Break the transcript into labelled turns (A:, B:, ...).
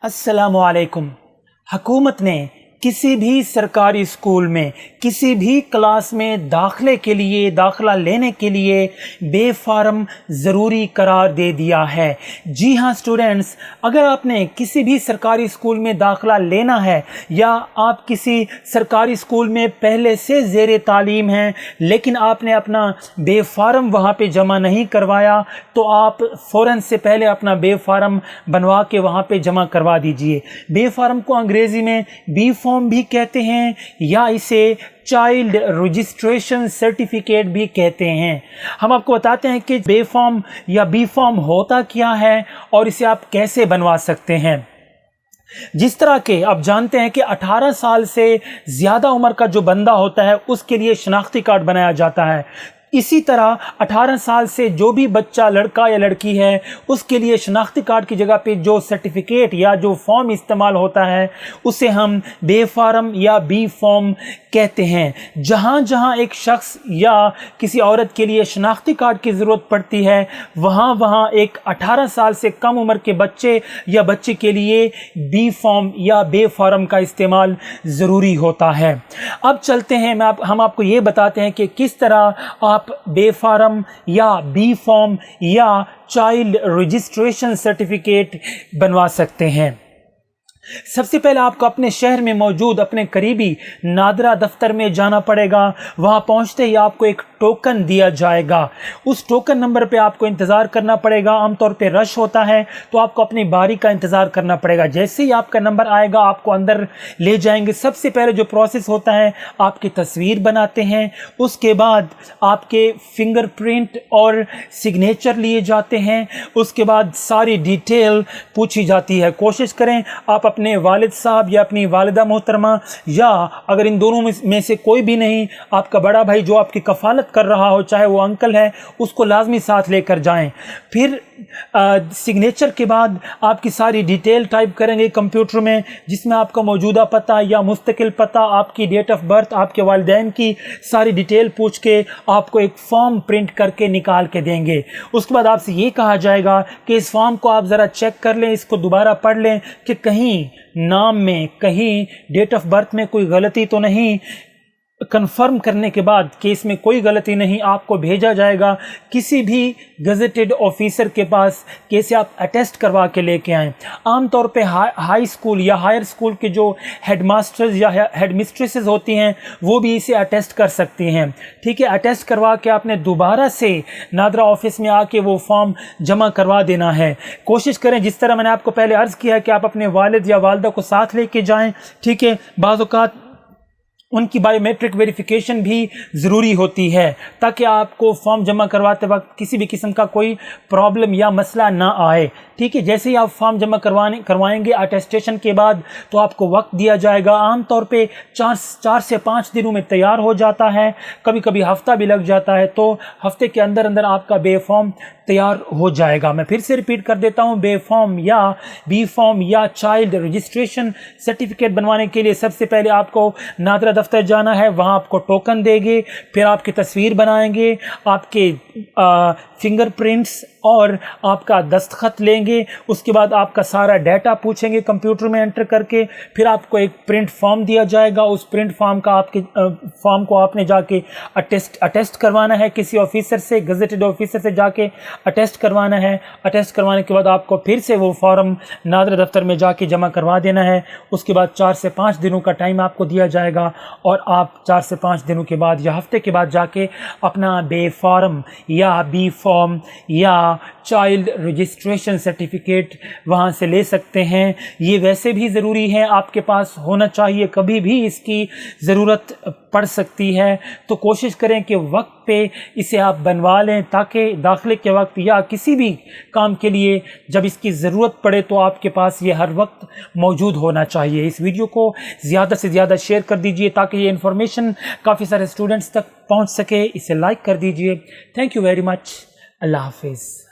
A: السلام علیکم۔ حکومت نے کسی بھی سرکاری اسکول میں کسی بھی کلاس میں داخلہ لینے کے لیے بے فارم ضروری قرار دے دیا ہے۔ جی ہاں اسٹوڈنٹس، اگر آپ نے کسی بھی سرکاری اسکول میں داخلہ لینا ہے یا آپ کسی سرکاری اسکول میں پہلے سے زیر تعلیم ہیں لیکن آپ نے اپنا بے فارم وہاں پہ جمع نہیں کروایا، تو آپ فوراً سے پہلے اپنا بے فارم بنوا کے وہاں پہ جمع کروا دیجئے۔ بے فارم کو انگریزی میں بی فارم بھی کہتے ہیں یا اسے چائلڈ رجسٹریشن سرٹیفکیٹ بھی کہتے ہیں۔ ہم آپ کو بتاتے ہیں کہ بے فارم یا بی فارم ہوتا کیا ہے اور اسے آپ کیسے بنوا سکتے ہیں۔ جس طرح کہ آپ جانتے ہیں کہ 18 سال سے زیادہ عمر کا جو بندہ ہوتا ہے اس کے لیے شناختی کارڈ بنایا جاتا ہے، اسی طرح 18 سال سے جو بھی بچہ لڑکا یا لڑکی ہے اس کے لیے شناختی کارڈ کی جگہ پہ جو سرٹیفکیٹ یا جو فارم استعمال ہوتا ہے اسے ہم بے فارم یا بی فارم کہتے ہیں۔ جہاں جہاں ایک شخص یا کسی عورت کے لیے شناختی کارڈ کی ضرورت پڑتی ہے وہاں ایک 18 سال سے کم عمر کے بچے یا بچی کے لیے بی فارم یا بے فارم کا استعمال ضروری ہوتا ہے۔ اب چلتے ہیں، ہم آپ کو یہ بتاتے ہیں کہ کس طرح آپ بے فارم یا بی فارم یا چائلڈ رجسٹریشن سرٹیفکیٹ بنوا سکتے ہیں۔ سب سے پہلے آپ کو اپنے شہر میں موجود اپنے قریبی نادرا دفتر میں جانا پڑے گا۔ وہاں پہنچتے ہی آپ کو ایک ٹوکن دیا جائے گا، اس ٹوکن نمبر پہ آپ کو انتظار کرنا پڑے گا۔ عام طور پہ رش ہوتا ہے تو آپ کو اپنی باری کا انتظار کرنا پڑے گا۔ جیسے ہی آپ کا نمبر آئے گا آپ کو اندر لے جائیں گے۔ سب سے پہلے جو پروسیس ہوتا ہے آپ کی تصویر بناتے ہیں، اس کے بعد آپ کے فنگر پرنٹ اور سگنیچر لیے جاتے ہیں، اس کے بعد ساری ڈیٹیل پوچھی جاتی ہے۔ کوشش کریں آپ اپنے والد صاحب یا اپنی والدہ محترمہ یا اگر ان دونوں میں سے کوئی بھی نہیں، آپ کا بڑا بھائی جو آپ کی کفالت کر رہا ہو، چاہے وہ انکل ہے، اس کو لازمی ساتھ لے کر جائیں۔ پھر سگنیچر کے بعد آپ کی ساری ڈیٹیل ٹائپ کریں گے کمپیوٹر میں، جس میں آپ کا موجودہ پتہ یا مستقل پتہ، آپ کی ڈیٹ آف برتھ، آپ کے والدین کی ساری ڈیٹیل پوچھ کے آپ کو ایک فارم پرنٹ کر کے نکال کے دیں گے۔ اس کے بعد آپ سے یہ کہا جائے گا کہ اس فارم کو آپ ذرا چیک کر لیں، اس کو دوبارہ پڑھ لیں کہ کہیں نام میں، کہیں ڈیٹ آف برتھ میں کوئی غلطی تو نہیں۔ کنفرم کرنے کے بعد کہ اس میں کوئی غلطی نہیں، آپ کو بھیجا جائے گا کسی بھی گزٹڈ آفیسر کے پاس کہ اسے آپ اٹیسٹ کروا کے لے کے آئیں۔ عام طور پہ ہائی اسکول یا ہائر اسکول کے جو ہیڈ ماسٹرز یا ہیڈ مسٹریسز ہوتی ہیں وہ بھی اسے اٹیسٹ کر سکتی ہیں، ٹھیک ہے۔ اٹیسٹ کروا کے آپ نے دوبارہ سے نادرا آفس میں آ کے وہ فارم جمع کروا دینا ہے۔ کوشش کریں، جس طرح میں نے آپ کو پہلے عرض کیا کہ آپ اپنے والد یا والدہ کو ساتھ لے کے جائیں، ٹھیک ہے۔ بعض اوقات ان کی بایو میٹرک ویریفیکیشن بھی ضروری ہوتی ہے تاکہ آپ کو فارم جمع کرواتے وقت کسی بھی قسم کا کوئی پرابلم یا مسئلہ نہ آئے، ٹھیک ہے۔ جیسے ہی آپ فارم جمع کروائیں گے اٹیسٹیشن کے بعد تو آپ کو وقت دیا جائے گا۔ عام طور پہ 4 سے 5 دنوں میں تیار ہو جاتا ہے، کبھی کبھی ہفتہ بھی لگ جاتا ہے، تو ہفتے کے اندر آپ کا بے فارم تیار ہو جائے گا۔ میں پھر سے ریپیٹ کر دیتا ہوں، بے فارم یا بی فارم یا چائلڈ رجسٹریشن سرٹیفکیٹ بنوانے کے لیے سب سے پہلے آپ کو نادرا دفتر جانا ہے، وہاں آپ کو ٹوکن دے گے، پھر آپ کی تصویر بنائیں گے، آپ کے فنگر پرنٹس اور آپ کا دستخط لیں گے، اس کے بعد آپ کا سارا ڈیٹا پوچھیں گے کمپیوٹر میں انٹر کر کے، پھر آپ کو ایک پرنٹ فارم دیا جائے گا۔ اس پرنٹ فارم کو آپ نے جا کے اٹیسٹ کروانا ہے کسی آفیسر سے، گزٹڈ آفیسر سے جا کے اٹیسٹ کروانا ہے۔ اٹیسٹ کروانے کے بعد آپ کو پھر سے وہ فارم نادرا دفتر میں جا کے جمع کروا دینا ہے۔ اس کے بعد 4 سے 5 دنوں کا ٹائم آپ کو دیا جائے گا اور آپ 4 سے 5 دنوں کے بعد یا ہفتے کے بعد جا کے اپنا بے فارم یا بی فارم یا چائلڈ رجسٹریشن سرٹیفکیٹ وہاں سے لے سکتے ہیں۔ یہ ویسے بھی ضروری ہے، آپ کے پاس ہونا چاہیے، کبھی بھی اس کی ضرورت پڑ سکتی ہے، تو کوشش کریں کہ وقت پہ اسے آپ بنوا لیں تاکہ داخلے کے وقت یا کسی بھی کام کے لیے جب اس کی ضرورت پڑے تو آپ کے پاس یہ ہر وقت موجود ہونا چاہیے۔ اس ویڈیو کو زیادہ سے زیادہ شیئر کر دیجئے تاکہ یہ انفارمیشن کافی سارے اسٹوڈنٹس تک پہنچ سکے۔ اسے لائک کر دیجئے۔ Thank you very much. اللہ حافظ۔